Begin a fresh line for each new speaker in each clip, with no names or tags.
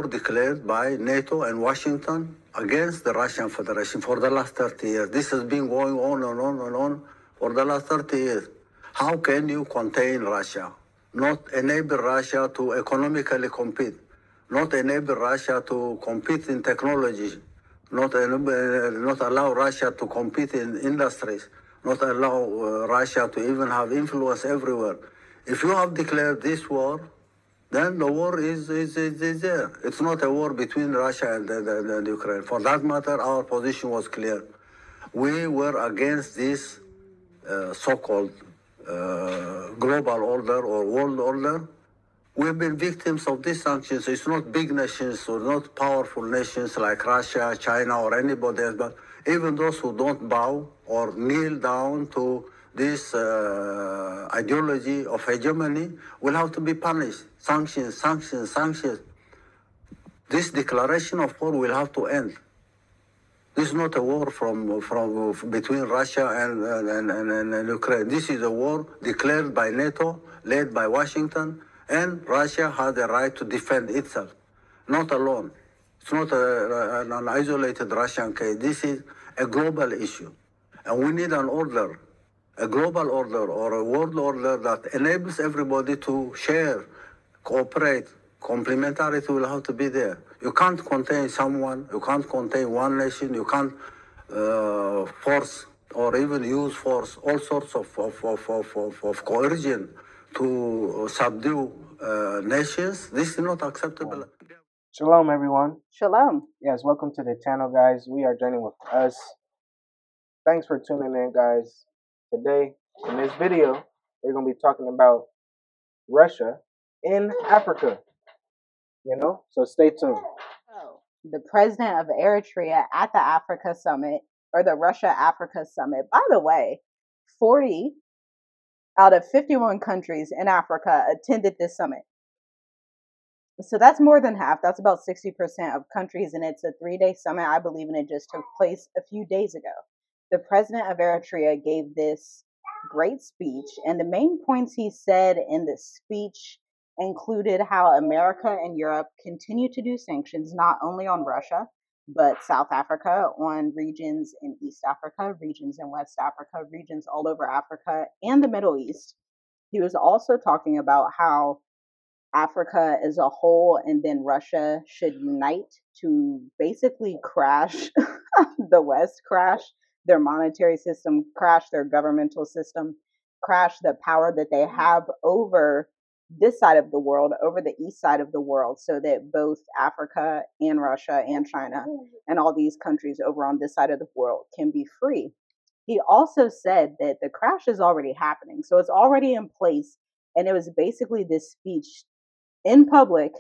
war declared by NATO and Washington against the Russian Federation for the last 30 years. This has been going on and on and on for the last 30 years. How can you contain Russia? Not enable Russia to economically compete, not enable Russia to compete in technology, not allow Russia to compete in industries, not allow Russia to even have influence everywhere. If you have declared this war, then the war is there. It's not a war between Russia and Ukraine. For that matter, our position was clear. We were against this so-called global order or world order. We've been victims of these sanctions. It's not big nations or not powerful nations like Russia, China, or anybody else, but even those who don't bow or kneel down to this ideology of hegemony will have to be punished. Sanctions, sanctions, sanctions. This declaration of war will have to end. This is not a war between Russia and Ukraine. This is a war declared by NATO, led by Washington, and Russia has the right to defend itself, not alone. It's not an isolated Russian case. This is a global issue. And we need an order, a global order or a world order that enables everybody to share, cooperate. Complementarity will have to be there. You can't contain someone, you can't contain one nation, you can't force or even use force, all sorts of coercion to subdue nations. This is not acceptable.
Shalom, everyone.
Shalom.
Yes, welcome to the channel, guys. We are journeying with us. Thanks for tuning in, guys. Today, in this video, we're going to be talking about Russia in Africa. So stay tuned.
So, the president of Eritrea at the Africa Summit, or the Russia-Africa Summit. By the way, 40 out of 51 countries in Africa attended this summit. So that's more than half. That's about 60% of countries, and it's a 3-day summit, I believe, and it just took place a few days ago. The president of Eritrea gave this great speech, and the main points he said in the speech included how America and Europe continue to do sanctions not only on Russia, but South Africa, on regions in East Africa, regions in West Africa, regions all over Africa, and the Middle East. He was also talking about how Africa as a whole and then Russia should unite to basically crash the West, crash their monetary system, crash their governmental system, crash the power that they have over this side of the world, over the east side of the world, so that both Africa and Russia and China and all these countries over on this side of the world can be free. He also said that the crash is already happening. So it's already in place. And it was basically this speech in public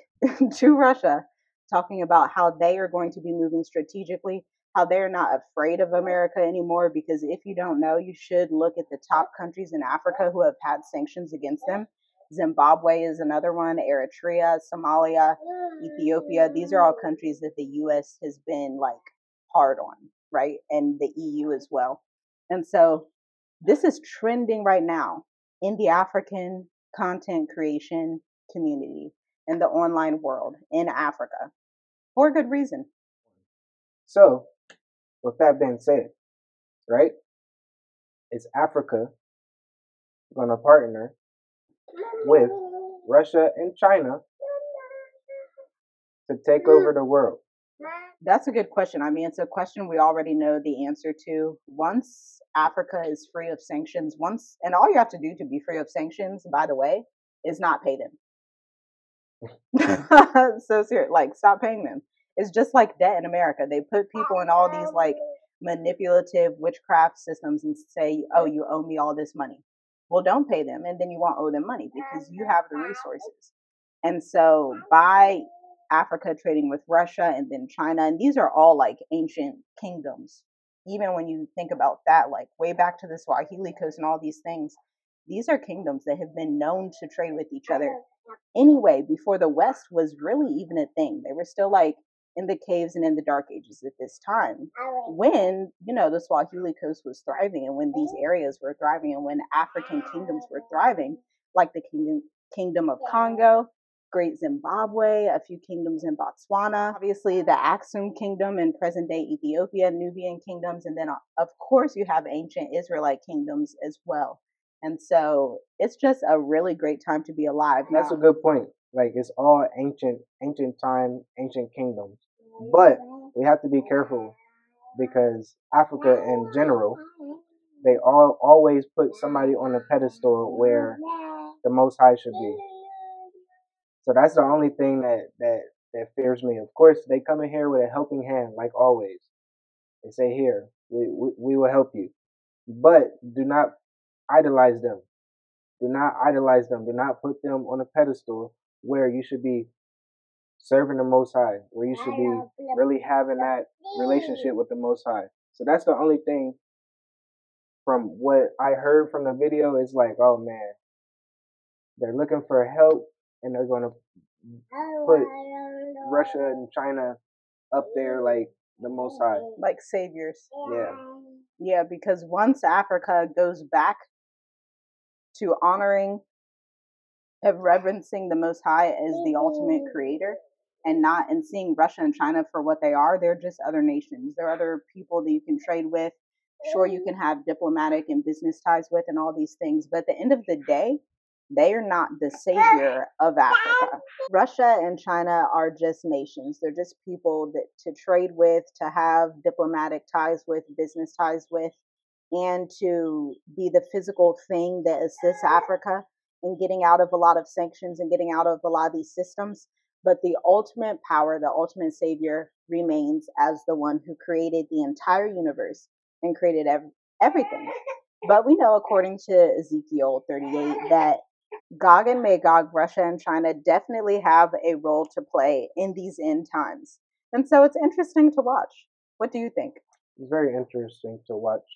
to Russia talking about how they are going to be moving strategically, how they're not afraid of America anymore, because if you don't know, you should look at the top countries in Africa who have had sanctions against them. Zimbabwe is another one, Eritrea, Somalia, Ethiopia. These are all countries that the U.S. has been like hard on, right? And the EU as well. And so this is trending right now in the African content creation community, in the online world, in Africa, for good reason.
So, with that being said, right, is Africa going to partner with Russia and China to take over the world?
That's a good question. I mean, it's a question we already know the answer to. Once Africa is free of sanctions, and all you have to do to be free of sanctions, by the way, is not pay them. So serious, like stop paying them. It's just like debt in America. They put people in all these like manipulative witchcraft systems and say, oh, you owe me all this money. Well, don't pay them, and then you won't owe them money because you have the resources. And so by Africa trading with Russia and then China, and these are all like ancient kingdoms. Even when you think about that, like way back to the Swahili coast and all these things, these are kingdoms that have been known to trade with each other anyway, before the West was really even a thing. They were still like in the caves and in the dark ages at this time, when, the Swahili coast was thriving, and when these areas were thriving, and when African kingdoms were thriving, like the kingdom of Congo, Great Zimbabwe, a few kingdoms in Botswana, obviously the Aksum Kingdom in present-day Ethiopia, Nubian kingdoms, and then of course you have ancient Israelite kingdoms as well. And so it's just a really great time to be alive.
That's a good point. Like, it's all ancient time, ancient kingdoms. But we have to be careful because Africa in general, they always put somebody on a pedestal where the Most High should be. So that's the only thing that fears me. Of course, they come in here with a helping hand, like always. They say, "Here, we will help you," but do not idolize them. Do not idolize them. Do not put them on a pedestal where you should be serving the Most High, where you should be really having that relationship with the Most High. So that's the only thing from what I heard from the video is like, oh man, they're looking for help and they're going to put Russia and China up there like the Most High.
Like saviors.
Yeah.
Yeah, because once Africa goes back to honoring and reverencing the Most High as the ultimate creator and seeing Russia and China for what they are, they're just other nations. They're other people that you can trade with. Sure, you can have diplomatic and business ties with and all these things, but at the end of the day, they are not the savior of Africa. Russia and China are just nations. They're just people that to trade with, to have diplomatic ties with, business ties with, and to be the physical thing that assists Africa in getting out of a lot of sanctions and getting out of a lot of these systems. But the ultimate power, the ultimate savior remains as the one who created the entire universe and created everything. But we know, according to Ezekiel 38, that Gog and Magog, Russia and China definitely have a role to play in these end times. And so it's interesting to watch. What do you think?
It's very interesting to watch.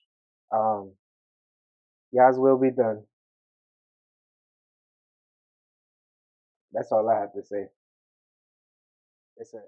God's will be done. That's all I have to say. It's a